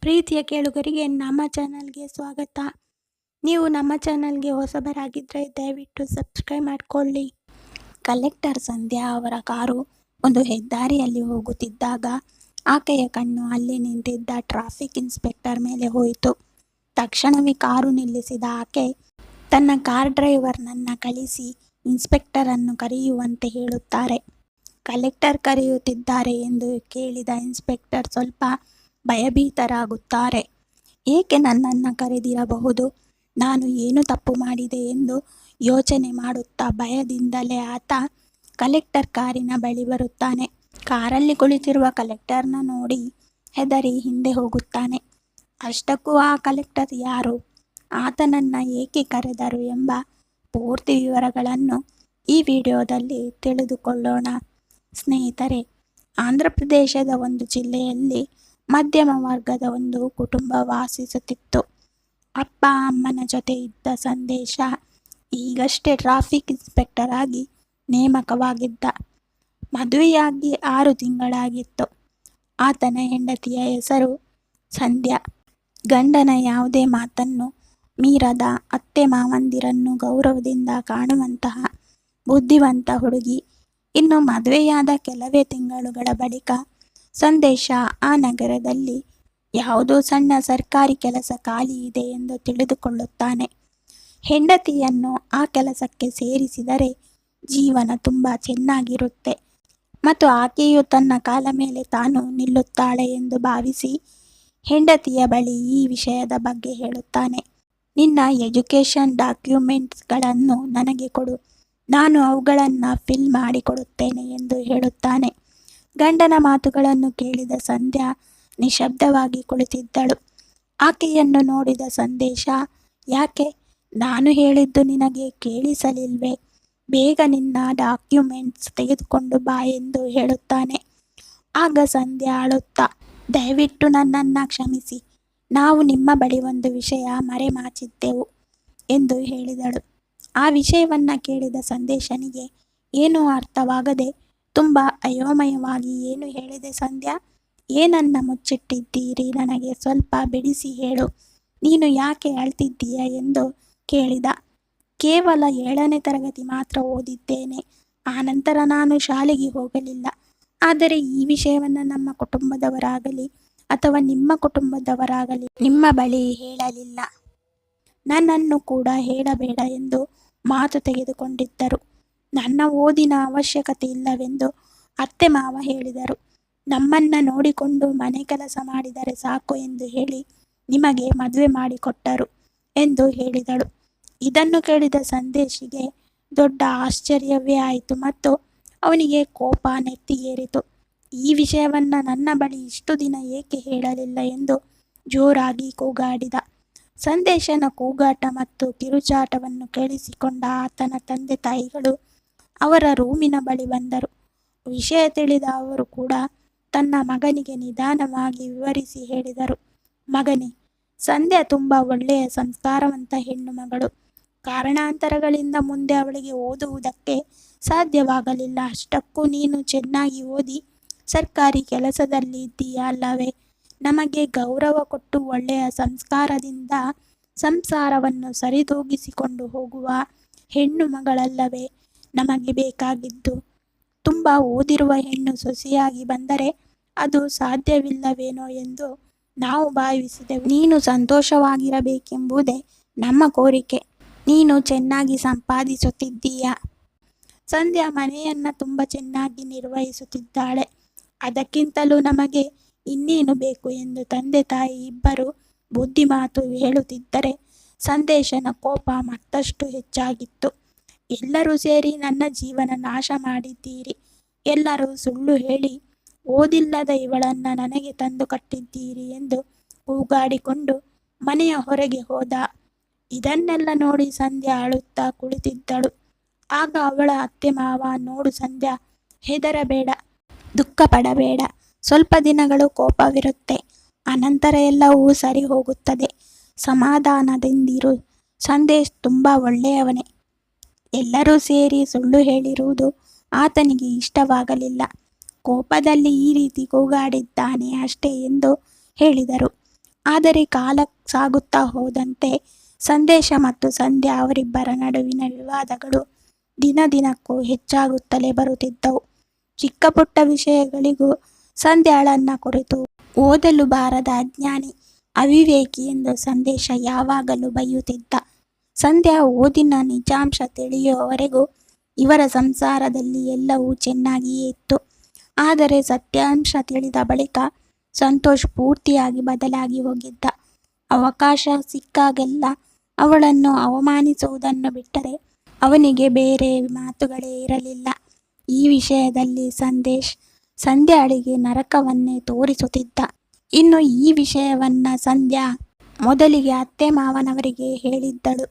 ಪ್ರೀತಿಯ ಕೇಳುಗರಿಗೆ ನಮ್ಮ ಚಾನಲ್ಗೆ ಸ್ವಾಗತ. ನೀವು ನಮ್ಮ ಚಾನಲ್ಗೆ ಹೊಸಬರಾಗಿದ್ದರೆ ದಯವಿಟ್ಟು ಸಬ್ಸ್ಕ್ರೈಬ್ ಮಾಡಿಕೊಳ್ಳಿ. ಕಲೆಕ್ಟರ್ ಸಂಧ್ಯಾ ಅವರ ಕಾರು ಒಂದು ಹೆದ್ದಾರಿಯಲ್ಲಿ ಹೋಗುತ್ತಿದ್ದಾಗ ಆಕೆಯ ಕಣ್ಣು ಅಲ್ಲಿ ನಿಂತಿದ್ದ ಟ್ರಾಫಿಕ್ ಇನ್ಸ್ಪೆಕ್ಟರ್ ಮೇಲೆ ಹೋಯಿತು. ತಕ್ಷಣವೇ ಕಾರು ನಿಲ್ಲಿಸಿದ ಆಕೆ ತನ್ನ ಕಾರ್ ಡ್ರೈವರ್ನನ್ನು ಕಳಿಸಿ ಇನ್ಸ್ಪೆಕ್ಟರ್ ಅನ್ನು ಕರೆಯುವಂತೆ ಹೇಳುತ್ತಾರೆ. ಕಲೆಕ್ಟರ್ ಕರೆಯುತ್ತಿದ್ದಾರೆ ಎಂದು ಕೇಳಿದ ಇನ್ಸ್ಪೆಕ್ಟರ್ ಸ್ವಲ್ಪ ಭಯಭೀತರಾಗುತ್ತಾರೆ. ಏಕೆ ನನ್ನನ್ನು ಕರೆದಿರಬಹುದು, ನಾನು ಏನು ತಪ್ಪು ಮಾಡಿದೆ ಎಂದು ಯೋಚನೆ ಮಾಡುತ್ತಾ ಭಯದಿಂದಲೇ ಆತ ಕಲೆಕ್ಟರ್ ಕಾರಿನ ಬಳಿ ಬರುತ್ತಾನೆ. ಕಾರಲ್ಲಿ ಕುಳಿತಿರುವ ಕಲೆಕ್ಟರ್ನ ನೋಡಿ ಹೆದರಿ ಹಿಂದೆ ಹೋಗುತ್ತಾನೆ. ಅಷ್ಟಕ್ಕೂ ಆ ಕಲೆಕ್ಟರ್ ಯಾರು, ಆತನನ್ನು ಏಕೆ ಕರೆದರು ಎಂಬ ಪೂರ್ತಿ ವಿವರಗಳನ್ನು ಈ ವಿಡಿಯೋದಲ್ಲಿ ತಿಳಿದುಕೊಳ್ಳೋಣ. ಸ್ನೇಹಿತರೆ, ಆಂಧ್ರ ಪ್ರದೇಶದ ಒಂದು ಜಿಲ್ಲೆಯಲ್ಲಿ ಮಧ್ಯಮ ವರ್ಗದ ಒಂದು ಕುಟುಂಬ ವಾಸಿಸುತ್ತಿತ್ತು. ಅಪ್ಪ ಅಮ್ಮನ ಜೊತೆ ಇದ್ದ ಸಂದೇಶ ಈಗಷ್ಟೇ ಟ್ರಾಫಿಕ್ ಇನ್ಸ್ಪೆಕ್ಟರ್ ಆಗಿ ನೇಮಕವಾಗಿದ್ದ. ಮದುವೆಯಾಗಿ 6 ತಿಂಗಳಾಗಿತ್ತು. ಆತನ ಹೆಂಡತಿಯ ಹೆಸರು ಸಂಧ್ಯಾ. ಗಂಡನ ಯಾವುದೇ ಮಾತನ್ನು ಮೀರದ ಅತ್ತೆ ಮಾವಂದಿರನ್ನು ಗೌರವದಿಂದ ಕಾಣುವಂತಹ ಬುದ್ಧಿವಂತ ಹುಡುಗಿ. ಇನ್ನು ಮದುವೆಯಾದ ಕೆಲವೇ ತಿಂಗಳುಗಳ ಬಳಿಕ ಸಂದೇಶ ಆ ನಗರದಲ್ಲಿ ಯಾವುದೋ ಸಣ್ಣ ಸರ್ಕಾರಿ ಕೆಲಸ ಖಾಲಿ ಇದೆ ಎಂದು ತಿಳಿದುಕೊಳ್ಳುತ್ತಾನೆ. ಹೆಂಡತಿಯನ್ನು ಆ ಕೆಲಸಕ್ಕೆ ಸೇರಿಸಿದರೆ ಜೀವನ ತುಂಬ ಚೆನ್ನಾಗಿರುತ್ತೆ ಮತ್ತು ಆಕೆಯು ತನ್ನ ಕಾಲ ಮೇಲೆ ತಾನು ನಿಲ್ಲುತ್ತಾಳೆ ಎಂದು ಭಾವಿಸಿ ಹೆಂಡತಿಯ ಬಳಿ ಈ ವಿಷಯದ ಬಗ್ಗೆ ಹೇಳುತ್ತಾನೆ. ನಿನ್ನ ಎಜುಕೇಷನ್ ಡಾಕ್ಯುಮೆಂಟ್ಸ್ಗಳನ್ನು ನನಗೆ ಕೊಡು, ನಾನು ಅವುಗಳನ್ನು ಫಿಲ್ ಮಾಡಿಕೊಡುತ್ತೇನೆ ಎಂದು ಹೇಳುತ್ತಾನೆ. ಗಂಡನ ಮಾತುಗಳನ್ನು ಕೇಳಿದ ಸಂಧ್ಯಾ ನಿಶಬ್ದವಾಗಿ ಕುಳಿತಿದ್ದಳು. ಆಕೆಯನ್ನು ನೋಡಿದ ಸಂದೇಶ, ಯಾಕೆ, ನಾನು ಹೇಳಿದ್ದು ನಿನಗೆ ಕೇಳಿಸಲಿಲ್ವೇ? ಬೇಗ ನಿನ್ನ ಡಾಕ್ಯುಮೆಂಟ್ಸ್ ತೆಗೆದುಕೊಂಡು ಬಾ ಎಂದು ಹೇಳುತ್ತಾನೆ. ಆಗ ಸಂಧ್ಯಾ ಅಳುತ್ತಾ, ದಯವಿಟ್ಟು ನನ್ನನ್ನು ಕ್ಷಮಿಸಿ, ನಾವು ನಿಮ್ಮ ಬಳಿ ಒಂದು ವಿಷಯ ಮರೆಮಾಚಿದ್ದೆವು ಎಂದು ಹೇಳಿದಳು. ಆ ವಿಷಯವನ್ನು ಕೇಳಿದ ಸಂದೇಶನಿಗೆ ಏನೂ ಅರ್ಥವಾಗದೆ ತುಂಬ ಅಯೋಮಯವಾಗಿ, ಏನು ಹೇಳಿದೆ ಸಂಧ್ಯಾ, ಏನನ್ನ ಮುಚ್ಚಿಟ್ಟಿದ್ದೀರಿ, ನನಗೆ ಸ್ವಲ್ಪ ಬಿಡಿಸಿ ಹೇಳು, ನೀನು ಯಾಕೆ ಅಳ್ತಿದ್ದೀಯ ಎಂದು ಕೇಳಿದ. ಕೇವಲ 7ನೇ ತರಗತಿ ಮಾತ್ರ ಓದಿದ್ದೇನೆ, ಆನಂತರ ನಾನು ಶಾಲೆಗೆ ಹೋಗಲಿಲ್ಲ. ಆದರೆ ಈ ವಿಷಯವನ್ನು ನಮ್ಮ ಕುಟುಂಬದವರಾಗಲಿ ಅಥವಾ ನಿಮ್ಮ ಕುಟುಂಬದವರಾಗಲಿ ನಿಮ್ಮ ಬಳಿ ಹೇಳಲಿಲ್ಲ. ನನ್ನನ್ನು ಕೂಡ ಹೇಳಬೇಡ ಎಂದು ಮಾತು ತೆಗೆದುಕೊಂಡಿದ್ದರು. ನನ್ನ ಓದಿನ ಅವಶ್ಯಕತೆ ಇಲ್ಲವೆಂದು ಅತ್ತೆ ಮಾವ ಹೇಳಿದರು. ನಮ್ಮನ್ನು ನೋಡಿಕೊಂಡು ಮನೆ ಕೆಲಸ ಮಾಡಿದರೆ ಸಾಕು ಎಂದು ಹೇಳಿ ನಿಮಗೆ ಮದುವೆ ಮಾಡಿಕೊಟ್ಟರು ಎಂದು ಹೇಳಿದಳು. ಇದನ್ನು ಕೇಳಿದ ಸಂದೇಶಿಗೆ ದೊಡ್ಡ ಆಶ್ಚರ್ಯವೇ ಆಯಿತು ಮತ್ತು ಅವನಿಗೆ ಕೋಪ ನೆತ್ತಿಗೇರಿತು. ಈ ವಿಷಯವನ್ನು ನನ್ನ ಬಳಿ ಇಷ್ಟು ದಿನ ಏಕೆ ಹೇಳಲಿಲ್ಲ ಎಂದು ಜೋರಾಗಿ ಕೂಗಾಡಿದ. ಸಂದೇಶನ ಕೂಗಾಟ ಮತ್ತು ಕಿರುಚಾಟವನ್ನು ಕೇಳಿಸಿಕೊಂಡ ಆತನ ತಂದೆ ತಾಯಿಗಳು ಅವರ ರೂಮಿನ ಬಳಿ ಬಂದರು. ವಿಷಯ ತಿಳಿದ ಅವರು ಕೂಡ ತನ್ನ ಮಗನಿಗೆ ನಿಧಾನವಾಗಿ ವಿವರಿಸಿ ಹೇಳಿದರು. ಮಗನೇ, ಸಂಧ್ಯಾ ತುಂಬ ಒಳ್ಳೆಯ ಸಂಸ್ಕಾರವಂತ ಹೆಣ್ಣು ಮಗಳು. ಕಾರಣಾಂತರಗಳಿಂದ ಮುಂದೆ ಅವಳಿಗೆ ಓದುವುದಕ್ಕೆ ಸಾಧ್ಯವಾಗಲಿಲ್ಲ. ಅಷ್ಟಕ್ಕೂ ನೀನು ಚೆನ್ನಾಗಿ ಓದಿ ಸರ್ಕಾರಿ ಕೆಲಸದಲ್ಲಿ ಇದ್ದೀಯ ಅಲ್ಲವೇ? ನಮಗೆ ಗೌರವ ಕೊಟ್ಟು ಒಳ್ಳೆಯ ಸಂಸ್ಕಾರದಿಂದ ಸಂಸಾರವನ್ನು ಸರಿದೂಗಿಸಿಕೊಂಡು ಹೋಗುವ ಹೆಣ್ಣು ಮಗಳಲ್ಲವೇ ನಮಗೆ ಬೇಕಾಗಿದ್ದು? ತುಂಬ ಓದಿರುವ ಹೆಣ್ಣು ಸೊಸೆಯಾಗಿ ಬಂದರೆ ಅದು ಸಾಧ್ಯವಿಲ್ಲವೇನೋ ಎಂದು ನಾವು ಭಾವಿಸಿದೆವು. ನೀನು ಸಂತೋಷವಾಗಿರಬೇಕೆಂಬುದೇ ನಮ್ಮ ಕೋರಿಕೆ. ನೀನು ಚೆನ್ನಾಗಿ ಸಂಪಾದಿಸುತ್ತಿದ್ದೀಯ. ಸಂಧ್ಯಾ ಮನೆಯನ್ನು ತುಂಬ ಚೆನ್ನಾಗಿ ನಿರ್ವಹಿಸುತ್ತಿದ್ದಾಳೆ. ಅದಕ್ಕಿಂತಲೂ ನಮಗೆ ಇನ್ನೇನು ಬೇಕು ಎಂದು ತಂದೆ ತಾಯಿ ಇಬ್ಬರು ಬುದ್ಧಿ ಮಾತು ಹೇಳುತ್ತಿದ್ದರೆ ಸಂದೇಶನ ಕೋಪ ಮತ್ತಷ್ಟು ಹೆಚ್ಚಾಗಿತ್ತು. ಎಲ್ಲರೂ ಸೇರಿ ನನ್ನ ಜೀವನ ನಾಶ ಮಾಡಿದ್ದೀರಿ. ಎಲ್ಲರೂ ಸುಳ್ಳು ಹೇಳಿ ಓದಿಲ್ಲದ ಇವಳನ್ನು ನನಗೆ ತಂದು ಕಟ್ಟಿದ್ದೀರಿ ಎಂದು ಕೂಗಾಡಿಕೊಂಡು ಮನೆಯ ಹೊರಗೆ ಹೋದ. ಇದನ್ನೆಲ್ಲ ನೋಡಿ ಸಂಧ್ಯಾ ಅಳುತ್ತಾ ಕುಳಿತಿದ್ದಳು. ಆಗ ಅವಳ ಅತ್ತೆ ಮಾವ, ನೋಡು ಸಂಧ್ಯಾ, ಹೆದರಬೇಡ, ದುಃಖ ಪಡಬೇಡ, ಸ್ವಲ್ಪ ದಿನಗಳು ಕೋಪವಿರುತ್ತೆ, ಅನಂತರ ಎಲ್ಲವೂ ಸರಿ ಹೋಗುತ್ತದೆ, ಸಮಾಧಾನದಿಂದಿರು. ಸಂದೇಶ್ ತುಂಬ ಒಳ್ಳೆಯವನೇ. ಎಲ್ಲರೂ ಸೇರಿ ಸುಳ್ಳು ಹೇಳಿರುವುದು ಆತನಿಗೆ ಇಷ್ಟವಾಗಲಿಲ್ಲ. ಕೋಪದಲ್ಲಿ ಈ ರೀತಿ ಕೂಗಾಡಿದ್ದಾನೆ ಅಷ್ಟೇ ಎಂದು ಹೇಳಿದರು. ಆದರೆ ಕಾಲ ಸಾಗುತ್ತಾ ಹೋದಂತೆ ಸಂದೇಶ ಮತ್ತು ಸಂಧ್ಯಾ ಅವರಿಬ್ಬರ ನಡುವಿನ ವಿವಾದಗಳು ದಿನಕ್ಕೂ ಹೆಚ್ಚಾಗುತ್ತಲೇ ಬರುತ್ತಿದ್ದವು. ಚಿಕ್ಕ ಪುಟ್ಟ ವಿಷಯಗಳಿಗೂ ಸಂಧ್ಯಾಳನ್ನ ಕುರಿತು ಓದಲು ಬಾರದ ಅಜ್ಞಾನಿ, ಅವಿವೇಕಿ ಎಂದು ಸಂದೇಶ ಯಾವಾಗಲೂ ಬೈಯುತ್ತಿದ್ದ. ಸಂಧ್ಯಾ ಓದಿನ ನಿಜಾಂಶ ತಿಳಿಯುವವರೆಗೂ ಇವರ ಸಂಸಾರದಲ್ಲಿ ಎಲ್ಲವೂ ಚೆನ್ನಾಗಿಯೇ ಇತ್ತು. ಆದರೆ ಸತ್ಯಾಂಶ ತಿಳಿದ ಬಳಿಕ ಸಂತೋಷ್ ಪೂರ್ತಿಯಾಗಿ ಬದಲಾಗಿ ಹೋಗಿದ್ದ. ಅವಕಾಶ ಸಿಕ್ಕಾಗೆಲ್ಲ ಅವಳನ್ನು ಅವಮಾನಿಸುವುದನ್ನು ಬಿಟ್ಟರೆ ಅವನಿಗೆ ಬೇರೆ ಮಾತುಗಳೇ ಇರಲಿಲ್ಲ. ಈ ವಿಷಯದಲ್ಲಿ ಸಂಧ್ಯಾಳಿಗೆ ನರಕವನ್ನೇ ತೋರಿಸುತ್ತಿದ್ದ. ಇನ್ನು ಈ ವಿಷಯವನ್ನ ಸಂಧ್ಯಾ ಮೊದಲಿಗೆ ಅತ್ತೆ ಮಾವನವರಿಗೆ ಹೇಳಿದ್ದಳು.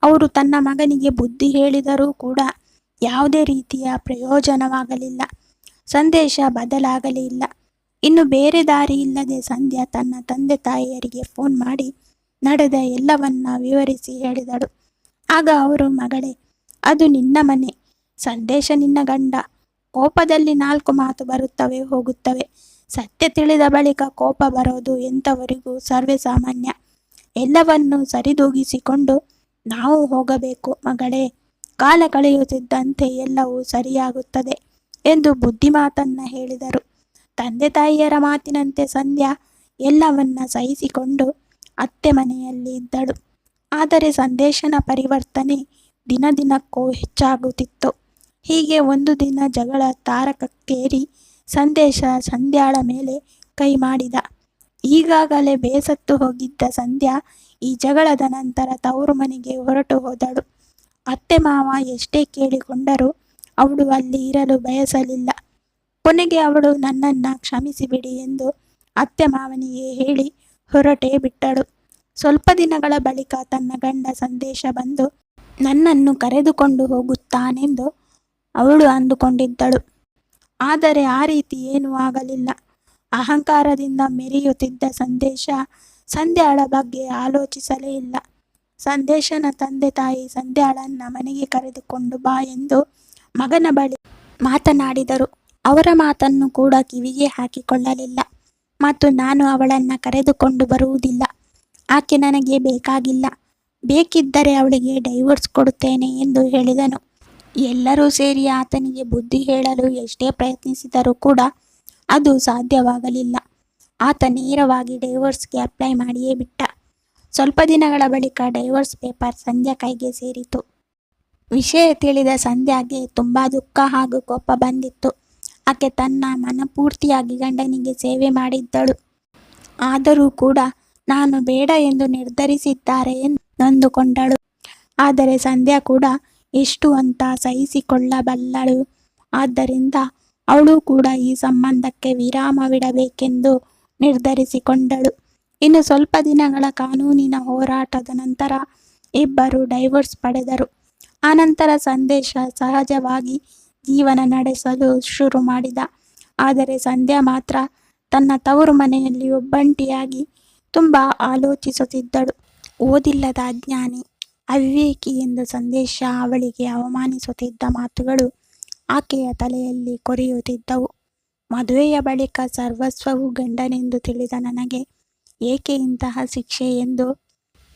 ಅವರು ತನ್ನ ಮಗನಿಗೆ ಬುದ್ಧಿ ಹೇಳಿದರೂ ಕೂಡ ಯಾವುದೇ ರೀತಿಯ ಪ್ರಯೋಜನವಾಗಲಿಲ್ಲ. ಸಂದೇಶ ಬದಲಾಗಲೇ ಇಲ್ಲ. ಇನ್ನು ಬೇರೆ ದಾರಿ ಇಲ್ಲದೆ ಸಂಧ್ಯಾ ತನ್ನ ತಂದೆ ತಾಯಿಯರಿಗೆ ಫೋನ್ ಮಾಡಿ ನಡೆದ ಎಲ್ಲವನ್ನ ವಿವರಿಸಿ ಹೇಳಿದಳು. ಆಗ ಅವರು, ಮಗಳೇ, ಅದು ನಿನ್ನ ಮನೆ, ಸಂದೇಶ ನಿನ್ನ ಗಂಡ. ಕೋಪದಲ್ಲಿ 4 ಮಾತು ಬರುತ್ತವೆ ಹೋಗುತ್ತವೆ. ಸತ್ಯ ತಿಳಿದ ಬಳಿಕ ಕೋಪ ಬರೋದು ಎಂಥವರಿಗೂ ಸರ್ವೇ ಸಾಮಾನ್ಯ. ಎಲ್ಲವನ್ನೂ ಸರಿದೂಗಿಸಿಕೊಂಡು ನಾವು ಹೋಗಬೇಕು ಮಗಳೇ. ಕಾಲ ಕಳೆಯುತ್ತಿದ್ದಂತೆ ಎಲ್ಲವೂ ಸರಿಯಾಗುತ್ತದೆ ಎಂದು ಬುದ್ಧಿಮಾತನ್ನ ಹೇಳಿದರು. ತಂದೆ ತಾಯಿಯರ ಮಾತಿನಂತೆ ಸಂಧ್ಯಾ ಎಲ್ಲವನ್ನ ಸಹಿಸಿಕೊಂಡು ಅತ್ತೆ ಮನೆಯಲ್ಲಿ ಇದ್ದಳು. ಆದರೆ ಸಂದೇಶನ ಪರಿವರ್ತನೆ ದಿನಕ್ಕೂ ಹೆಚ್ಚಾಗುತ್ತಿತ್ತು. ಹೀಗೆ ಒಂದು ದಿನ ಜಗಳ ತಾರಕಕ್ಕೇರಿ ಸಂದೇಶ ಸಂಧ್ಯಾಳ ಮೇಲೆ ಕೈ ಮಾಡಿದ. ಈಗಾಗಲೇ ಬೇಸತ್ತು ಹೋಗಿದ್ದ ಸಂಧ್ಯಾ ಈ ಜಗಳದ ನಂತರ ತವರು ಮನೆಗೆ ಹೊರಟು ಹೋದಳು. ಅತ್ತೆ ಮಾವ ಎಷ್ಟೇ ಕೇಳಿಕೊಂಡರೂ ಅವಳು ಅಲ್ಲಿ ಇರಲು ಬಯಸಲಿಲ್ಲ. ಕೊನೆಗೆ ಅವಳು ನನ್ನನ್ನ ಕ್ಷಮಿಸಿಬಿಡಿ ಎಂದು ಅತ್ತೆ ಮಾವನಿಗೆ ಹೇಳಿ ಹೊರಟೇ ಬಿಟ್ಟಳು. ಸ್ವಲ್ಪ ದಿನಗಳ ಬಳಿಕ ತನ್ನ ಗಂಡ ಸಂದೇಶ ಬಂದು ನನ್ನನ್ನು ಕರೆದುಕೊಂಡು ಹೋಗುತ್ತಾನೆಂದು ಅವಳು ಅಂದುಕೊಂಡಿದ್ದಳು. ಆದರೆ ಆ ರೀತಿ ಏನೂ ಆಗಲಿಲ್ಲ. ಅಹಂಕಾರದಿಂದ ಮೆರೆಯುತ್ತಿದ್ದ ಸಂದೇಶ ಸಂಧ್ಯಾಳ ಬಗ್ಗೆ ಆಲೋಚಿಸಲೇ ಇಲ್ಲ. ಸಂದೇಶನ ತಂದೆ ತಾಯಿ ಸಂಧ್ಯಾಳನ್ನ ಮನೆಗೆ ಕರೆದುಕೊಂಡು ಬಾ ಎಂದು ಮಗನ ಬಳಿ ಮಾತನಾಡಿದರು. ಅವರ ಮಾತನ್ನು ಕೂಡ ಕಿವಿಗೆ ಹಾಕಿಕೊಳ್ಳಲಿಲ್ಲ. ಮತ್ತು ನಾನು ಅವಳನ್ನ ಕರೆದುಕೊಂಡು ಬರುವುದಿಲ್ಲ. ಆಕೆ ನನಗೆ ಬೇಕಾಗಿಲ್ಲ. ಬೇಕಿದ್ದರೆ ಅವಳಿಗೆ ಡೈವೋರ್ಸ್ ಕೊಡುತ್ತೇನೆ ಎಂದು ಹೇಳಿದನು. ಎಲ್ಲರೂ ಸೇರಿ ಆತನಿಗೆ ಬುದ್ಧಿ ಹೇಳಲು ಎಷ್ಟೇ ಪ್ರಯತ್ನಿಸಿದರೂ ಕೂಡ ಅದು ಸಾಧ್ಯವಾಗಲಿಲ್ಲ. ಆತ ನೇರವಾಗಿ ಡೈವೋರ್ಸ್ಗೆ ಅಪ್ಲೈ ಮಾಡಿಯೇ ಬಿಟ್ಟ. ಸ್ವಲ್ಪ ದಿನಗಳ ಬಳಿಕ ಡೈವೋರ್ಸ್ ಪೇಪರ್ ಸಂಧ್ಯಾ ಕೈಗೆ ಸೇರಿತು. ವಿಷಯ ತಿಳಿದ ಸಂಧ್ಯಾಗೆ ತುಂಬ ದುಃಖ ಹಾಗೂ ಕೋಪ ಬಂದಿತ್ತು. ಆಕೆ ತನ್ನ ಮನಪೂರ್ತಿಯಾಗಿ ಗಂಡನಿಗೆ ಸೇವೆ ಮಾಡಿದ್ದಳು. ಆದರೂ ಕೂಡ ನಾನು ಬೇಡ ಎಂದು ನಿರ್ಧರಿಸಿದ್ದಾರೆ ಎಂದು ನೊಂದುಕೊಂಡಳು. ಆದರೆ ಸಂಧ್ಯಾ ಕೂಡ ಎಷ್ಟು ಅಂತ ಸಹಿಸಿಕೊಳ್ಳಬಲ್ಲಳು. ಆದ್ದರಿಂದ ಅವಳು ಕೂಡ ಈ ಸಂಬಂಧಕ್ಕೆ ವಿರಾಮವಿಡಬೇಕೆಂದು ನಿರ್ಧರಿಸಿಕೊಂಡಳು. ಇನ್ನು ಸ್ವಲ್ಪ ದಿನಗಳ ಕಾನೂನಿನ ಹೋರಾಟದ ನಂತರ ಇಬ್ಬರು ಡೈವೋರ್ಸ್ ಪಡೆದರು. ಆನಂತರ ಸಂದೇಶ ಸಹಜವಾಗಿ ಜೀವನ ನಡೆಸಲು ಶುರು ಮಾಡಿದ. ಆದರೆ ಸಂಧ್ಯಾ ಮಾತ್ರ ತನ್ನ ತವರು ಮನೆಯಲ್ಲಿ ಒಬ್ಬಂಟಿಯಾಗಿ ತುಂಬ ಆಲೋಚಿಸುತ್ತಿದ್ದಳು. ಓದಿಲ್ಲದ ಅಜ್ಞಾನಿ, ಅವಿವೇಕಿ ಎಂದು ಸಂದೇಶ ಅವಳಿಗೆ ಅವಮಾನಿಸುತ್ತಿದ್ದ ಮಾತುಗಳು ಆಕೆಯ ತಲೆಯಲ್ಲಿ ಕೊರೆಯುತ್ತಿದ್ದವು. ಮದುವೆಯ ಬಳಿಕ ಸರ್ವಸ್ವವು ಗಂಡನೆಂದು ತಿಳಿದ ನನಗೆ ಏಕೆ ಇಂತಹ ಶಿಕ್ಷೆ ಎಂದು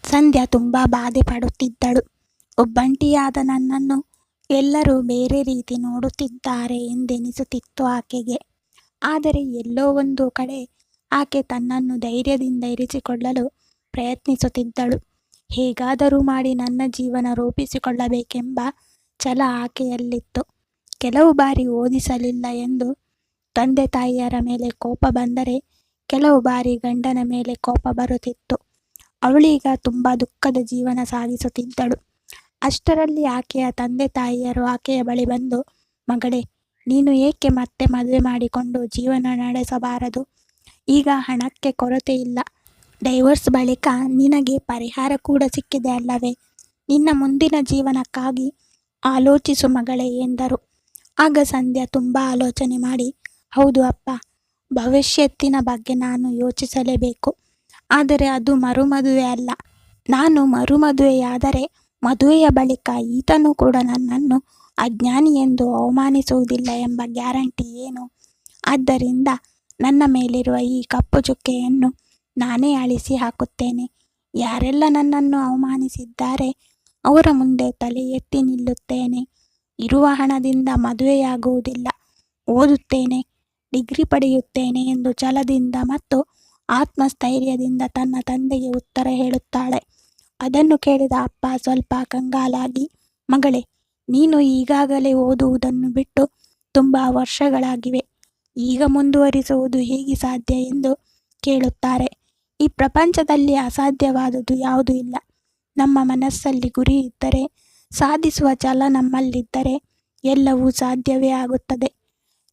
ಸಂಧ್ಯಾ ತುಂಬ ಬಾಧೆ ಪಡುತ್ತಿದ್ದಳು. ಒಬ್ಬಂಟಿಯಾದ ನನ್ನನ್ನು ಎಲ್ಲರೂ ಬೇರೆ ರೀತಿ ನೋಡುತ್ತಿದ್ದಾರೆ ಎಂದೆನಿಸುತ್ತಿತ್ತು ಆಕೆಗೆ. ಆದರೆ ಎಲ್ಲೋ ಒಂದು ಕಡೆ ಆಕೆ ತನ್ನನ್ನು ಧೈರ್ಯದಿಂದ ಇರಿಸಿಕೊಳ್ಳಲು ಪ್ರಯತ್ನಿಸುತ್ತಿದ್ದಳು. ಹೇಗಾದರೂ ಮಾಡಿ ನನ್ನ ಜೀವನ ರೂಪಿಸಿಕೊಳ್ಳಬೇಕೆಂಬ ಛಲ ಆಕೆಯಲ್ಲಿತ್ತು. ಕೆಲವು ಬಾರಿ ಓದಿಸಲಿಲ್ಲ ಎಂದು ತಂದೆ ತಾಯಿಯರ ಮೇಲೆ ಕೋಪ ಬಂದರೆ ಕೆಲವು ಬಾರಿ ಗಂಡನ ಮೇಲೆ ಕೋಪ ಬರುತ್ತಿತ್ತು. ಅವಳೀಗ ತುಂಬ ದುಃಖದ ಜೀವನ ಸಾಗಿಸುತ್ತಿದ್ದಳು. ಅಷ್ಟರಲ್ಲಿ ಆಕೆಯ ತಂದೆ ತಾಯಿಯರು ಆಕೆಯ ಬಳಿ ಬಂದು, ಮಗಳೇ, ನೀನು ಏಕೆ ಮತ್ತೆ ಮದುವೆ ಮಾಡಿಕೊಂಡು ಜೀವನ ನಡೆಸಬಾರದು? ಈಗ ಹಣಕ್ಕೆ ಕೊರತೆ ಇಲ್ಲ. ಡೈವೋರ್ಸ್ ಬಳಿಕ ನಿನಗೆ ಪರಿಹಾರ ಕೂಡ ಸಿಕ್ಕಿದೆ ಅಲ್ಲವೇ? ನಿನ್ನ ಮುಂದಿನ ಜೀವನಕ್ಕಾಗಿ ಆಲೋಚಿಸು ಮಗಳೇ ಎಂದರು. ಆಗ ಸಂಧ್ಯಾ ತುಂಬ ಆಲೋಚನೆ ಮಾಡಿ, ಹೌದು ಅಪ್ಪ, ಭವಿಷ್ಯತ್ತಿನ ಬಗ್ಗೆ ನಾನು ಯೋಚಿಸಲೇಬೇಕು. ಆದರೆ ಅದು ಮರುಮದುವೆ ಅಲ್ಲ. ನಾನು ಮರುಮದುವೆಯಾದರೆ ಮದುವೆಯ ಬಳಿಕ ಈತನೂ ಕೂಡ ನನ್ನನ್ನು ಅಜ್ಞಾನಿ ಎಂದು ಅವಮಾನಿಸುವುದಿಲ್ಲ ಎಂಬ ಗ್ಯಾರಂಟಿ ಏನು? ಆದ್ದರಿಂದ ನನ್ನ ಮೇಲಿರುವ ಈ ಕಪ್ಪು ಚುಕ್ಕೆಯನ್ನು ನಾನೇ ಅಳಿಸಿ ಹಾಕುತ್ತೇನೆ. ಯಾರೆಲ್ಲ ನನ್ನನ್ನು ಅವಮಾನಿಸಿದ್ದಾರೆ ಅವರ ಮುಂದೆ ತಲೆ ಎತ್ತಿ ನಿಲ್ಲುತ್ತೇನೆ. ಇರುವ ಹಣದಿಂದ ಮದುವೆಯಾಗುವುದಿಲ್ಲ, ಓದುತ್ತೇನೆ, ಡಿಗ್ರಿ ಪಡೆಯುತ್ತೇನೆ ಎಂದು ಛಲದಿಂದ ಮತ್ತು ಆತ್ಮಸ್ಥೈರ್ಯದಿಂದ ತನ್ನ ತಂದೆಗೆ ಉತ್ತರ ಹೇಳುತ್ತಾಳೆ. ಅದನ್ನು ಕೇಳಿದ ಅಪ್ಪ ಸ್ವಲ್ಪ ಕಂಗಾಲಾಗಿ, ಮಗಳೇ, ನೀನು ಈಗಾಗಲೇ ಓದುವುದನ್ನು ಬಿಟ್ಟು ತುಂಬ ವರ್ಷಗಳಾಗಿವೆ. ಈಗ ಮುಂದುವರಿಸುವುದು ಹೇಗೆ ಸಾಧ್ಯ ಎಂದು ಕೇಳುತ್ತಾರೆ. ಈ ಪ್ರಪಂಚದಲ್ಲಿ ಅಸಾಧ್ಯವಾದುದು ಯಾವುದೂ ಇಲ್ಲ. ನಮ್ಮ ಮನಸ್ಸಲ್ಲಿ ಗುರಿ ಇದ್ದರೆ, ಸಾಧಿಸುವ ಛಲ ನಮ್ಮಲ್ಲಿದ್ದರೆ ಎಲ್ಲವೂ ಸಾಧ್ಯವೇ ಆಗುತ್ತದೆ.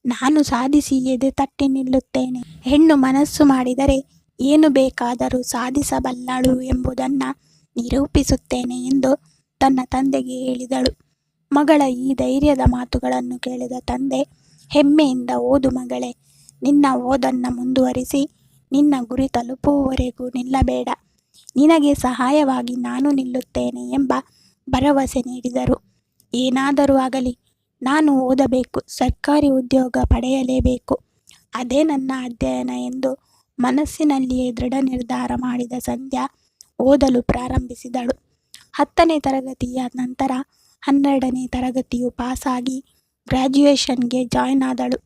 ನಾನು ಸಾಧಿಸಿ ಎದೆ ತಟ್ಟಿ ನಿಲ್ಲುತ್ತೇನೆ. ಹೆಣ್ಣು ಮನಸ್ಸು ಮಾಡಿದರೆ ಏನು ಬೇಕಾದರೂ ಸಾಧಿಸಬಲ್ಲಳು ಎಂಬುದನ್ನು ನಿರೂಪಿಸುತ್ತೇನೆ ಎಂದು ತನ್ನ ತಂದೆಗೆ ಹೇಳಿದಳು. ಮಗಳ ಈ ಧೈರ್ಯದ ಮಾತುಗಳನ್ನು ಕೇಳಿದ ತಂದೆ ಹೆಮ್ಮೆಯಿಂದ, ಓದು ಮಗಳೇ, ನಿನ್ನ ಓದನ್ನು ಮುಂದುವರಿಸಿ ನಿನ್ನ ಗುರಿ ತಲುಪುವವರೆಗೂ ನಿಲ್ಲಬೇಡ. ನಿನಗೆ ಸಹಾಯವಾಗಿ ನಾನು ನಿಲ್ಲುತ್ತೇನೆ ಎಂಬ ಭರವಸೆ ನೀಡಿದರು. ಏನಾದರೂ ಆಗಲಿ, ನಾನು ಓದಬೇಕು, ಸರ್ಕಾರಿ ಉದ್ಯೋಗ ಪಡೆಯಲೇಬೇಕು, ಅದೇ ನನ್ನ ಅಧ್ಯಯನ ಎಂದು ಮನಸ್ಸಿನಲ್ಲಿಯೇ ದೃಢ ನಿರ್ಧಾರ ಮಾಡಿದ ಸಂಧ್ಯಾ ಓದಲು ಪ್ರಾರಂಭಿಸಿದಳು. 10ನೇ ತರಗತಿಯ ನಂತರ 12ನೇ ತರಗತಿಯು ಪಾಸಾಗಿ ಗ್ರ್ಯಾಜುಯೇಷನ್ಗೆ ಜಾಯ್ನ್ ಆದಳು.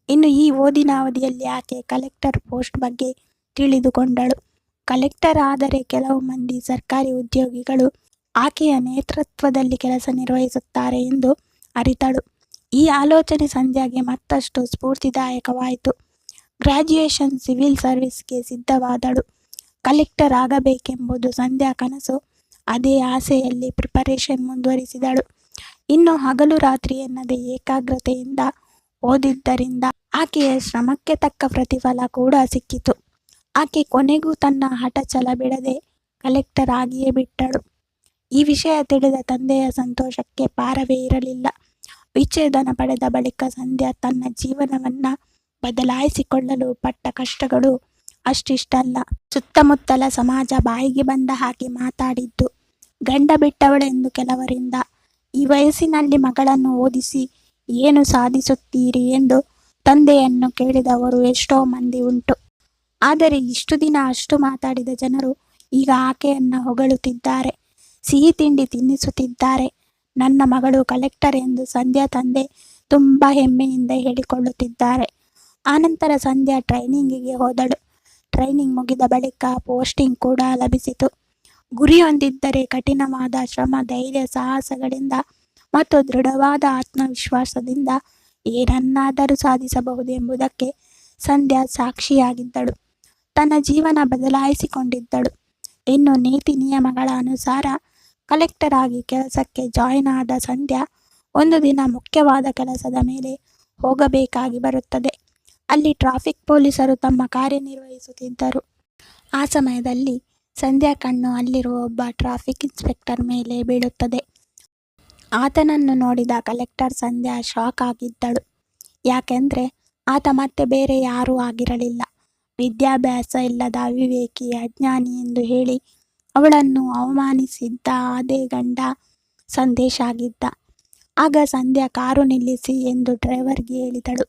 ಇನ್ನು ಈ ಓದಿನ ಅವಧಿಯಲ್ಲಿ ಆಕೆ ಕಲೆಕ್ಟರ್ ಪೋಸ್ಟ್ ಬಗ್ಗೆ ತಿಳಿದುಕೊಂಡಳು. ಕಲೆಕ್ಟರ್ ಆದರೆ ಕೆಲವು ಮಂದಿ ಸರ್ಕಾರಿ ಉದ್ಯೋಗಿಗಳು ಆಕೆಯ ನೇತೃತ್ವದಲ್ಲಿ ಕೆಲಸ ನಿರ್ವಹಿಸುತ್ತಾರೆ ಎಂದು ಅರಿತಳು. ಈ ಆಲೋಚನೆ ಸಂಧ್ಯಾಗೆ ಮತ್ತಷ್ಟು ಸ್ಫೂರ್ತಿದಾಯಕವಾಯಿತು. ಗ್ರ್ಯಾಜುಯೇಷನ್ ಸಿವಿಲ್ ಸರ್ವಿಸ್ಗೆ ಸಿದ್ಧವಾದಳು. ಕಲೆಕ್ಟರ್ ಆಗಬೇಕೆಂಬುದು ಸಂಧ್ಯಾ ಕನಸು. ಅದೇ ಆಸೆಯಲ್ಲಿ ಪ್ರಿಪರೇಷನ್ ಮುಂದುವರಿಸಿದಳು. ಇನ್ನು ಹಗಲು ರಾತ್ರಿ ಎನ್ನದೇ ಏಕಾಗ್ರತೆಯಿಂದ ಓದಿದ್ದರಿಂದ ಆಕೆಯ ಶ್ರಮಕ್ಕೆ ತಕ್ಕ ಪ್ರತಿಫಲ ಕೂಡ ಸಿಕ್ಕಿತು. ಆಕೆ ಕೊನೆಗೂ ತನ್ನ ಹಠ ಛಲ ಬಿಡದೆ ಕಲೆಕ್ಟರ್ ಆಗಿಯೇ ಬಿಟ್ಟಳು. ಈ ವಿಷಯ ತಿಳಿದ ತಂದೆಯ ಸಂತೋಷಕ್ಕೆ ಪಾರವೇ ಇರಲಿಲ್ಲ. ವಿಚ್ಛೇದನ ಪಡೆದ ಬಳಿಕ ಸಂಧ್ಯಾ ತನ್ನ ಜೀವನವನ್ನು ಬದಲಾಯಿಸಿಕೊಳ್ಳಲು ಪಟ್ಟ ಕಷ್ಟಗಳು ಅಷ್ಟಿಷ್ಟಲ್ಲ. ಸುತ್ತಮುತ್ತಲ ಸಮಾಜ ಬಾಯಿಗೆ ಬಂದ ಹಾಗೆ ಮಾತಾಡಿದ್ದು, ಗಂಡ ಬಿಟ್ಟವಳೆಂದು ಕೆಲವರಿಂದ, ಈ ವಯಸ್ಸಿನಲ್ಲಿ ಮಗಳನ್ನು ಓದಿಸಿ ಏನು ಸಾಧಿಸುತ್ತೀರಿ ಎಂದು ತಂದೆಯನ್ನು ಕೇಳಿದವರು ಎಷ್ಟೋ ಮಂದಿ ಉಂಟು. ಆದರೆ ಇಷ್ಟು ದಿನ ಅಷ್ಟು ಮಾತಾಡಿದ ಜನರು ಈಗ ಆಕೆಯನ್ನು ಹೊಗಳುತ್ತಿದ್ದಾರೆ, ಸಿಹಿ ತಿಂಡಿ ತಿನ್ನಿಸುತ್ತಿದ್ದಾರೆ. ನನ್ನ ಮಗಳು ಕಲೆಕ್ಟರ್ ಎಂದು ಸಂಧ್ಯಾ ತಂದೆ ತುಂಬ ಹೆಮ್ಮೆಯಿಂದ ಹೇಳಿಕೊಳ್ಳುತ್ತಿದ್ದಾರೆ. ಆನಂತರ ಸಂಧ್ಯಾ ಟ್ರೈನಿಂಗಿಗೆ ಹೋದಳು. ಟ್ರೈನಿಂಗ್ ಮುಗಿದ ಬಳಿಕ ಪೋಸ್ಟಿಂಗ್ ಕೂಡ ಲಭಿಸಿತು. ಗುರಿ ಹೊಂದಿದ್ದರೆ ಕಠಿಣವಾದ ಶ್ರಮ, ಧೈರ್ಯ, ಸಾಹಸಗಳಿಂದ ಮತ್ತು ದೃಢವಾದ ಆತ್ಮವಿಶ್ವಾಸದಿಂದ ಏನನ್ನಾದರೂ ಸಾಧಿಸಬಹುದು ಎಂಬುದಕ್ಕೆ ಸಂಧ್ಯಾ ಸಾಕ್ಷಿಯಾಗಿದ್ದಳು. ತನ್ನ ಜೀವನ ಬದಲಾಯಿಸಿಕೊಂಡಿದ್ದಳು. ಇನ್ನು ನೀತಿ ನಿಯಮಗಳ ಅನುಸಾರ ಕಲೆಕ್ಟರ್ ಆಗಿ ಕೆಲಸಕ್ಕೆ ಜಾಯ್ನ್ ಆದ ಸಂಧ್ಯಾ ಒಂದು ದಿನ ಮುಖ್ಯವಾದ ಕೆಲಸದ ಮೇಲೆ ಹೋಗಬೇಕಾಗಿ ಬರುತ್ತದೆ. ಅಲ್ಲಿ ಟ್ರಾಫಿಕ್ ಪೊಲೀಸರು ತಮ್ಮ ಕಾರ್ಯನಿರ್ವಹಿಸುತ್ತಿದ್ದರು. ಆ ಸಮಯದಲ್ಲಿ ಸಂಧ್ಯಾ ಕಣ್ಣು ಅಲ್ಲಿರುವ ಒಬ್ಬ ಟ್ರಾಫಿಕ್ ಇನ್ಸ್ಪೆಕ್ಟರ್ ಮೇಲೆ ಬೀಳುತ್ತದೆ. ಆತನನ್ನು ನೋಡಿದ ಕಲೆಕ್ಟರ್ ಸಂಧ್ಯಾ ಶಾಕ್ ಆಗಿದ್ದಳು. ಯಾಕೆಂದರೆ ಆತ ಮತ್ತೆ ಬೇರೆ ಯಾರೂ ಆಗಿರಲಿಲ್ಲ. ವಿದ್ಯಾಭ್ಯಾಸ ಇಲ್ಲದ ಅವಿವೇಕಿ, ಅಜ್ಞಾನಿ ಎಂದು ಹೇಳಿ ಅವಳನ್ನು ಅವಮಾನಿಸಿದ್ದ ಅದೇ ಗಂಡ ಸಂದೇಶ್ ಆಗಿದ್ದ. ಆಗ ಸಂಧ್ಯಾ ಕಾರು ನಿಲ್ಲಿಸಿ ಎಂದು ಡ್ರೈವರ್ಗೆ ಹೇಳಿದಳು.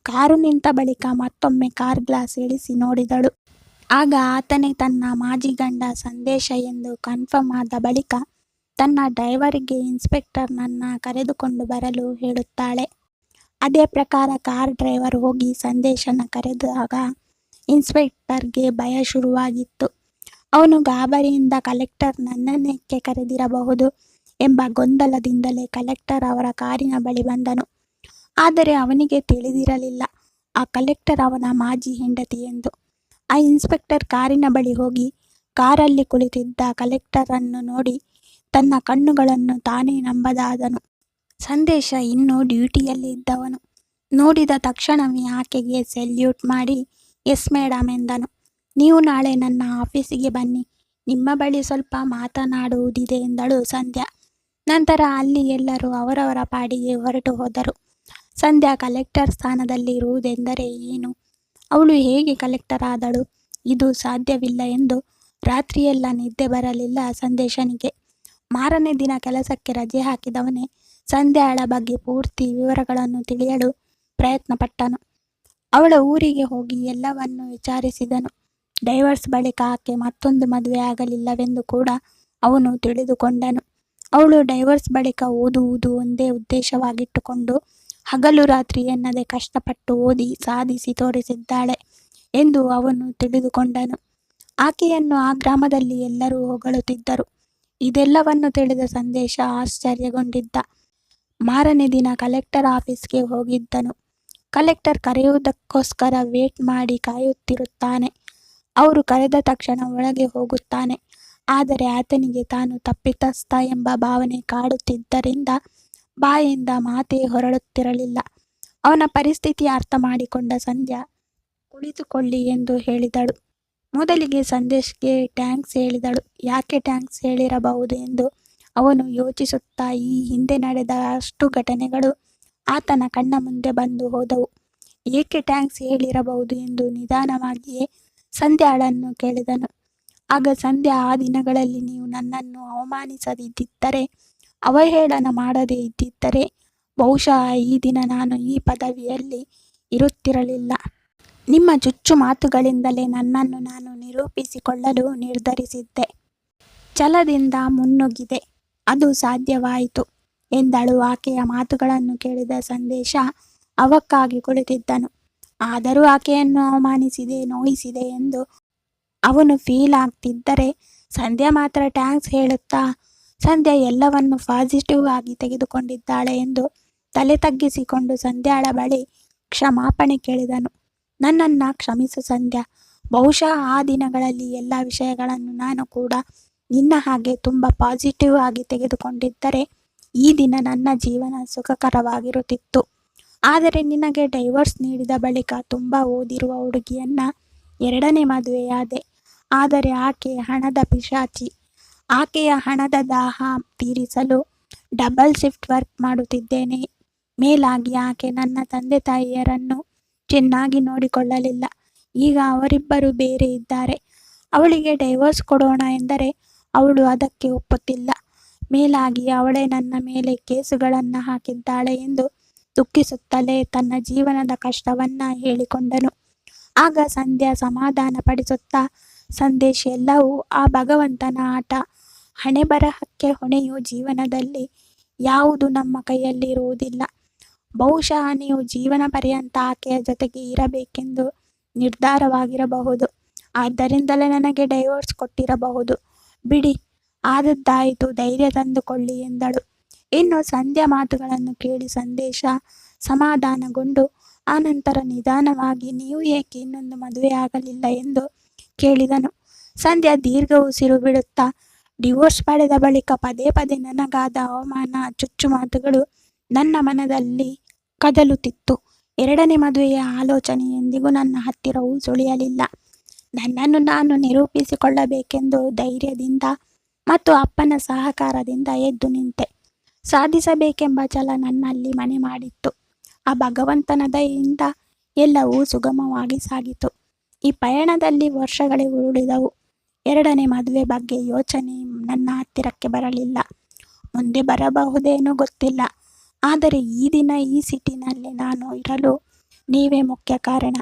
ಕಾರು ನಿಂತ ಬಳಿಕ ಮತ್ತೊಮ್ಮೆ ಕಾರ್ ಗ್ಲಾಸ್ ಇಳಿಸಿ ನೋಡಿದಳು. ಆಗ ಆತನೇ ತನ್ನ ಮಾಜಿ ಗಂಡ ಸಂದೇಶ ಎಂದು ಕನ್ಫರ್ಮ್ ಆದ ಬಳಿಕ ತನ್ನ ಡ್ರೈವರಿಗೆ ಇನ್ಸ್ಪೆಕ್ಟರ್ನನ್ನು ಕರೆದುಕೊಂಡು ಬರಲು ಹೇಳುತ್ತಾಳೆ. ಅದೇ ಪ್ರಕಾರ ಕಾರ್ ಡ್ರೈವರ್ ಹೋಗಿ ಸಂದೇಶನ ಕರೆದಾಗ ಇನ್ಸ್ಪೆಕ್ಟರ್ಗೆ ಭಯ ಶುರುವಾಗಿತ್ತು. ಅವನು ಗಾಬರಿಯಿಂದ ಕಲೆಕ್ಟರ್ ನನ್ನನ್ನೇಕೆ ಕರೆದಿರಬಹುದು ಎಂಬ ಗೊಂದಲದಿಂದಲೇ ಕಲೆಕ್ಟರ್ ಅವರ ಕಾರಿನ ಬಳಿ ಬಂದನು. ಆದರೆ ಅವನಿಗೆ ತಿಳಿದಿರಲಿಲ್ಲ ಆ ಕಲೆಕ್ಟರ್ ಅವನ ಮಾಜಿ ಹೆಂಡತಿ ಎಂದು. ಆ ಇನ್ಸ್ಪೆಕ್ಟರ್ ಕಾರಿನ ಬಳಿ ಹೋಗಿ ಕಾರಲ್ಲಿ ಕುಳಿತಿದ್ದ ಕಲೆಕ್ಟರನ್ನು ನೋಡಿ ತನ್ನ ಕಣ್ಣುಗಳನ್ನು ತಾನೇ ನಂಬದಾದನು. ಸಂದೇಶ ಇನ್ನೂ ಡ್ಯೂಟಿಯಲ್ಲಿ ಇದ್ದವನು. ನೋಡಿದ ತಕ್ಷಣವೇ ಆಕೆಗೆ ಸೆಲ್ಯೂಟ್ ಮಾಡಿ ಎಸ್ ಮೇಡಮ್ ಎಂದನು. ನೀವು ನಾಳೆ ನನ್ನ ಆಫೀಸಿಗೆ ಬನ್ನಿ, ನಿಮ್ಮ ಬಳಿ ಸ್ವಲ್ಪ ಮಾತನಾಡುವುದಿದೆ ಎಂದಳು ಸಂಧ್ಯಾ. ನಂತರ ಅಲ್ಲಿ ಎಲ್ಲರೂ ಅವರವರ ಪಾಡಿಗೆ ಹೊರಟು ಹೋದರು. ಸಂಧ್ಯಾ ಕಲೆಕ್ಟರ್ ಸ್ಥಾನದಲ್ಲಿ ಇರುವುದೆಂದರೆ ಏನು, ಅವಳು ಹೇಗೆ ಕಲೆಕ್ಟರ್ ಆದಳು, ಇದು ಸಾಧ್ಯವಿಲ್ಲ ಎಂದು ರಾತ್ರಿಯೆಲ್ಲ ನಿದ್ದೆ ಬರಲಿಲ್ಲ ಸಂದೇಶನಿಗೆ. ಮಾರನೇ ದಿನ ಕೆಲಸಕ್ಕೆ ರಜೆ ಹಾಕಿದವನೇ ಸಂಧ್ಯಾಳ ಬಗ್ಗೆ ಪೂರ್ತಿ ವಿವರಗಳನ್ನು ತಿಳಿಯಲು ಪ್ರಯತ್ನಪಟ್ಟನು. ಅವಳ ಊರಿಗೆ ಹೋಗಿ ಎಲ್ಲವನ್ನೂ ವಿಚಾರಿಸಿದನು. ಡೈವರ್ಸ್ ಬಳಿಕ ಆಕೆ ಮತ್ತೊಂದು ಮದುವೆ ಆಗಲಿಲ್ಲವೆಂದು ಕೂಡ ಅವನು ತಿಳಿದುಕೊಂಡನು. ಅವಳು ಡೈವರ್ಸ್ ಬಳಿಕ ಓದುವುದು ಒಂದೇ ಉದ್ದೇಶವಾಗಿಟ್ಟುಕೊಂಡು ಹಗಲು ರಾತ್ರಿ ಎನ್ನದೆ ಕಷ್ಟಪಟ್ಟು ಓದಿ ಸಾಧಿಸಿ ತೋರಿಸಿದ್ದಾಳೆ ಎಂದು ಅವನು ತಿಳಿದುಕೊಂಡನು. ಆಕೆಯನ್ನು ಆ ಗ್ರಾಮದಲ್ಲಿ ಎಲ್ಲರೂ ಹೊಗಳುತ್ತಿದ್ದರು. ಇದೆಲ್ಲವನ್ನು ತಿಳಿದ ಸಂದೇಶ ಆಶ್ಚರ್ಯಗೊಂಡಿದ್ದ. ಮಾರನೇ ದಿನ ಕಲೆಕ್ಟರ್ ಆಫೀಸ್ಗೆ ಹೋಗಿದ್ದನು. ಕಲೆಕ್ಟರ್ ಕರೆಯುವುದಕ್ಕೋಸ್ಕರ ವೇಟ್ ಮಾಡಿ ಕಾಯುತ್ತಿರುತ್ತಾನೆ. ಅವರು ಕರೆದ ತಕ್ಷಣ ಒಳಗೆ ಹೋಗುತ್ತಾನೆ. ಆದರೆ ಆತನಿಗೆ ತಾನು ತಪ್ಪಿತಸ್ಥ ಎಂಬ ಭಾವನೆ ಕಾಡುತ್ತಿದ್ದರಿಂದ ಬಾಯಿಂದ ಮಾತೇ ಹೊರಡುತ್ತಿರಲಿಲ್ಲ. ಅವನ ಪರಿಸ್ಥಿತಿ ಅರ್ಥ ಮಾಡಿಕೊಂಡ ಸಂಧ್ಯಾ ಕುಳಿತುಕೊಳ್ಳಿ ಎಂದು ಹೇಳಿದಳು. ಮೊದಲಿಗೆ ಸಂದೇಶ್ಗೆ ಟ್ಯಾಂಕ್ಸ್ ಹೇಳಿದಳು. ಯಾಕೆ ಟ್ಯಾಂಕ್ಸ್ ಹೇಳಿರಬಹುದು ಎಂದು ಅವನು ಯೋಚಿಸುತ್ತಾ ಈ ಹಿಂದೆ ನಡೆದ ಅಷ್ಟು ಘಟನೆಗಳು ಆತನ ಕಣ್ಣ ಮುಂದೆ ಬಂದು ಹೋದವು. ಏಕೆ ಟ್ಯಾಂಕ್ಸ್ ಹೇಳಿರಬಹುದು ಎಂದು ನಿಧಾನವಾಗಿಯೇ ಸಂಧ್ಯಾಳನ್ನು ಕೇಳಿದನು. ಆಗ ಸಂಧ್ಯಾ, ಆ ದಿನಗಳಲ್ಲಿ ನೀವು ನನ್ನನ್ನು ಅವಮಾನಿಸದಿದ್ದರೆ, ಅವಹೇಳನ ಮಾಡದೇ ಇದ್ದಿದ್ದರೆ ಬಹುಶಃ ಈ ದಿನ ನಾನು ಈ ಪದವಿಯಲ್ಲಿ ಇರುತ್ತಿರಲಿಲ್ಲ. ನಿಮ್ಮ ಚುಚ್ಚು ಮಾತುಗಳಿಂದಲೇ ನನ್ನನ್ನು ನಾನು ನಿರೂಪಿಸಿಕೊಳ್ಳಲು ನಿರ್ಧರಿಸಿದ್ದೆ. ಛಲದಿಂದ ಮುನ್ನುಗ್ಗಿದೆ. ಅದು ಸಾಧ್ಯವಾಯಿತು ಎಂದಳು. ಆಕೆಯ ಮಾತುಗಳನ್ನು ಕೇಳಿದ ಸಂದೇಶ ಅವಕ್ಕಾಗಿ ಕುಳಿತಿದ್ದನು. ಆದರೂ ಆಕೆಯನ್ನು ಅವಮಾನಿಸಿದೆ, ನೋಯಿಸಿದೆ ಎಂದು ಅವನು ಫೀಲ್ ಆಗ್ತಿದ್ದರೆ ಸಂಧ್ಯಾ ಮಾತ್ರ ಟ್ಯಾಂಕ್ಸ್ ಹೇಳುತ್ತಾ ಸಂಧ್ಯಾ ಎಲ್ಲವನ್ನು ಪಾಸಿಟಿವ್ ಆಗಿ ತೆಗೆದುಕೊಂಡಿದ್ದಾಳೆ ಎಂದು ತಲೆ ತಗ್ಗಿಸಿಕೊಂಡು ಸಂಧ್ಯಾಳ ಬಳಿ ಕ್ಷಮಾಪಣೆ ಕೇಳಿದನು. ನನ್ನನ್ನು ಕ್ಷಮಿಸು ಸಂಧ್ಯಾ. ಬಹುಶಃ ಆ ದಿನಗಳಲ್ಲಿ ಎಲ್ಲ ವಿಷಯಗಳನ್ನು ನಾನು ಕೂಡ ನಿನ್ನ ಹಾಗೆ ತುಂಬ ಪಾಸಿಟಿವ್ ಆಗಿ ತೆಗೆದುಕೊಂಡಿದ್ದರೆ ಈ ದಿನ ನನ್ನ ಜೀವನ ಸುಖಕರವಾಗಿರುತ್ತಿತ್ತು. ಆದರೆ ನಿನಗೆ ಡೈವರ್ಸ್ ನೀಡಿದ ಬಳಿಕ ತುಂಬ ಓದಿರುವ ಹುಡುಗಿಯನ್ನ ಎರಡನೇ ಮದುವೆಯಾದೆ. ಆದರೆ ಆಕೆ ಹಣದ ಪಿಶಾಚಿ. ಆಕೆಯ ಹಣದ ದಾಹ ತೀರಿಸಲು ಡಬಲ್ ಶಿಫ್ಟ್ ವರ್ಕ್ ಮಾಡುತ್ತಿದ್ದೇನೆ. ಮೇಲಾಗಿ ಆಕೆ ನನ್ನ ತಂದೆ ತಾಯಿಯರನ್ನು ಚೆನ್ನಾಗಿ ನೋಡಿಕೊಳ್ಳಲಿಲ್ಲ. ಈಗ ಅವರಿಬ್ಬರು ಬೇರೆ ಇದ್ದಾರೆ. ಅವಳಿಗೆ ಡೈವರ್ಸ್ ಕೊಡೋಣ ಎಂದರೆ ಅವಳು ಅದಕ್ಕೆ ಒಪ್ಪುತ್ತಿಲ್ಲ. ಮೇಲಾಗಿ ಅವಳೇ ನನ್ನ ಮೇಲೆ ಕೇಸುಗಳನ್ನು ಹಾಕಿದ್ದಾಳೆ ಎಂದು ದುಃಖಿಸುತ್ತಲೇ ತನ್ನ ಜೀವನದ ಕಷ್ಟವನ್ನ ಹೇಳಿಕೊಂಡನು. ಆಗ ಸಂಧ್ಯಾ ಸಮಾಧಾನ ಪಡಿಸುತ್ತಾ, ಸಂದೇಶ್, ಎಲ್ಲವೂ ಆ ಭಗವಂತನ ಆಟ. ಹಣೆಬರಹಕ್ಕೆ ಹೊಣೆಯು ಜೀವನದಲ್ಲಿ ಯಾವುದು ನಮ್ಮ ಕೈಯಲ್ಲಿ ಇರುವುದಿಲ್ಲ. ಬಹುಶಃ ನೀವು ಜೀವನ ಪರ್ಯಂತ ಆಕೆಯ ಜೊತೆಗೆ ಇರಬೇಕೆಂದು ನಿರ್ಧಾರವಾಗಿರಬಹುದು. ಆದ್ದರಿಂದಲೇ ನನಗೆ ಡೈವೋರ್ಸ್ ಕೊಟ್ಟಿರಬಹುದು. ಬಿಡಿ, ಆದದ್ದಾಯಿತು, ಧೈರ್ಯ ತಂದುಕೊಳ್ಳಿ ಎಂದಳು. ಇನ್ನು ಸಂಧ್ಯಾ ಮಾತುಗಳನ್ನು ಕೇಳಿ ಸಂದೇಶ ಸಮಾಧಾನಗೊಂಡು ಆನಂತರ ನಿಧಾನವಾಗಿ, ನೀವು ಏಕೆ ಇನ್ನೊಂದು ಮದುವೆಯಾಗಲಿಲ್ಲ ಎಂದು ಕೇಳಿದನು. ಸಂಧ್ಯಾ ದೀರ್ಘ ಉಸಿರು ಬಿಡುತ್ತಾ, ಡಿವೋರ್ಸ್ ಪಡೆದ ಬಳಿಕ ಪದೇ ಪದೇ ನನಗಾದ ಅವಮಾನ, ಚುಚ್ಚು ಮಾತುಗಳು ನನ್ನ ಮನದಲ್ಲಿ ಕದಲುತ್ತಿತ್ತು. ಎರಡನೇ ಮದುವೆಯ ಆಲೋಚನೆ ಎಂದಿಗೂ ನನ್ನ ಹತ್ತಿರವೂ ಸುಳಿಯಲಿಲ್ಲ. ನನ್ನನ್ನು ನಾನು ನಿರೂಪಿಸಿಕೊಳ್ಳಬೇಕೆಂದು ಧೈರ್ಯದಿಂದ ಮತ್ತು ಅಪ್ಪನ ಸಹಕಾರದಿಂದ ಎದ್ದು ನಿಂತೆ. ಸಾಧಿಸಬೇಕೆಂಬ ಛಲ ನನ್ನಲ್ಲಿ ಮನೆ ಮಾಡಿತ್ತು. ಆ ಭಗವಂತನ ದಯೆಯಿಂದ ಎಲ್ಲವೂ ಸುಗಮವಾಗಿ ಸಾಗಿತು. ಈ ಪಯಣದಲ್ಲಿ ವರ್ಷಗಳೇ ಉರುಳಿದವು. ಎರಡನೇ ಮದುವೆ ಬಗ್ಗೆ ಯೋಚನೆ ನನ್ನ ಹತ್ತಿರಕ್ಕೆ ಬರಲಿಲ್ಲ. ಮುಂದೆ ಬರಬಹುದೇನೋ ಗೊತ್ತಿಲ್ಲ. ಆದರೆ ಈ ದಿನ ಈ ಸಿಟಿನಲ್ಲಿ ನಾನು ಇರಲು ನೀವೇ ಮುಖ್ಯ ಕಾರಣ.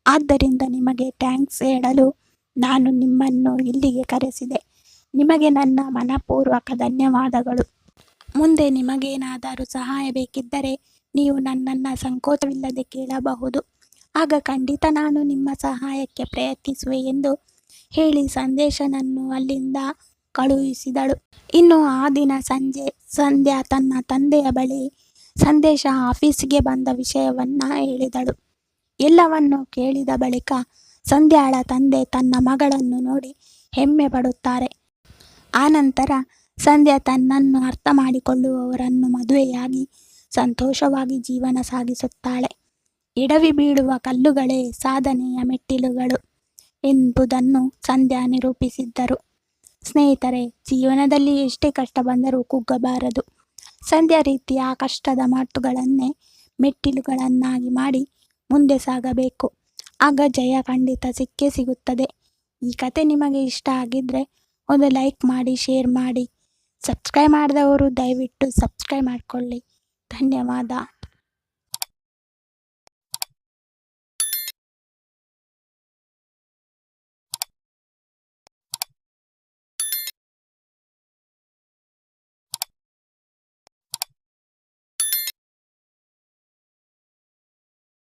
ಆದ್ದರಿಂದ ನಿಮಗೆ ಥ್ಯಾಂಕ್ಸ್ ಹೇಳಲು ನಾನು ನಿಮ್ಮನ್ನು ಇಲ್ಲಿಗೆ ಕರೆಸಿದೆ. ನಿಮಗೆ ನನ್ನ ಮನಪೂರ್ವಕ ಧನ್ಯವಾದಗಳು. ಮುಂದೆ ನಿಮಗೇನಾದರೂ ಸಹಾಯ ಬೇಕಿದ್ದರೆ ನೀವು ನನ್ನನ್ನು ಸಂಕೋಚವಿಲ್ಲದೆ ಕೇಳಬಹುದು. ಆಗ ಖಂಡಿತ ನಾನು ನಿಮ್ಮ ಸಹಾಯಕ್ಕೆ ಪ್ರಯತ್ನಿಸುವೆ ಎಂದು ಹೇಳಿ ಸಂದೇಶನನ್ನು ಅಲ್ಲಿಂದ ಕಳುಹಿಸಿದಳು. ಇನ್ನು ಆ ದಿನ ಸಂಜೆ ಸಂಧ್ಯಾ ತನ್ನ ತಂದೆಯ ಬಳಿ ಸಂದೇಶ ಆಫೀಸಿಗೆ ಬಂದ ವಿಷಯವನ್ನ ಹೇಳಿದಳು. ಎಲ್ಲವನ್ನು ಕೇಳಿದ ಬಳಿಕ ಸಂಧ್ಯಾಳ ತಂದೆ ತನ್ನ ಮಗಳನ್ನು ನೋಡಿ ಹೆಮ್ಮೆ ಪಡುತ್ತಾರೆ. ಆನಂತರ ಸಂಧ್ಯಾ ತನ್ನನ್ನು ಅರ್ಥ ಮಾಡಿಕೊಳ್ಳುವವರನ್ನು ಮದುವೆಯಾಗಿ ಸಂತೋಷವಾಗಿ ಜೀವನ ಸಾಗಿಸುತ್ತಾಳೆ. ಎಡವಿ ಬೀಳುವ ಕಲ್ಲುಗಳೇ ಸಾಧನೆಯ ಮೆಟ್ಟಿಲುಗಳು ಎಂಬುದನ್ನು ಸಂಧ್ಯಾ ನಿರೂಪಿಸಿದ್ದರು. ಸ್ನೇಹಿತರೆ, ಜೀವನದಲ್ಲಿ ಎಷ್ಟೇ ಕಷ್ಟ ಬಂದರೂ ಕುಗ್ಗಬಾರದು. ಸಂಧ್ಯಾ ರೀತಿಯ ಆ ಕಷ್ಟದ ಮಾತುಗಳನ್ನೇ ಮೆಟ್ಟಿಲುಗಳನ್ನಾಗಿ ಮಾಡಿ ಮುಂದೆ ಸಾಗಬೇಕು. ಆಗ ಜಯ ಖಂಡಿತ ಸಿಕ್ಕೇ ಸಿಗುತ್ತದೆ. ಈ ಕತೆ ನಿಮಗೆ ಇಷ್ಟ ಆಗಿದ್ರೆ ಒಂದು ಲೈಕ್ ಮಾಡಿ, ಶೇರ್ ಮಾಡಿ. ಸಬ್ಸ್ಕ್ರೈಬ್ ಮಾಡಿದವರು ದಯವಿಟ್ಟು ಸಬ್ಸ್ಕ್ರೈಬ್ ಮಾಡಿಕೊಳ್ಳಿ. ಧನ್ಯವಾದ.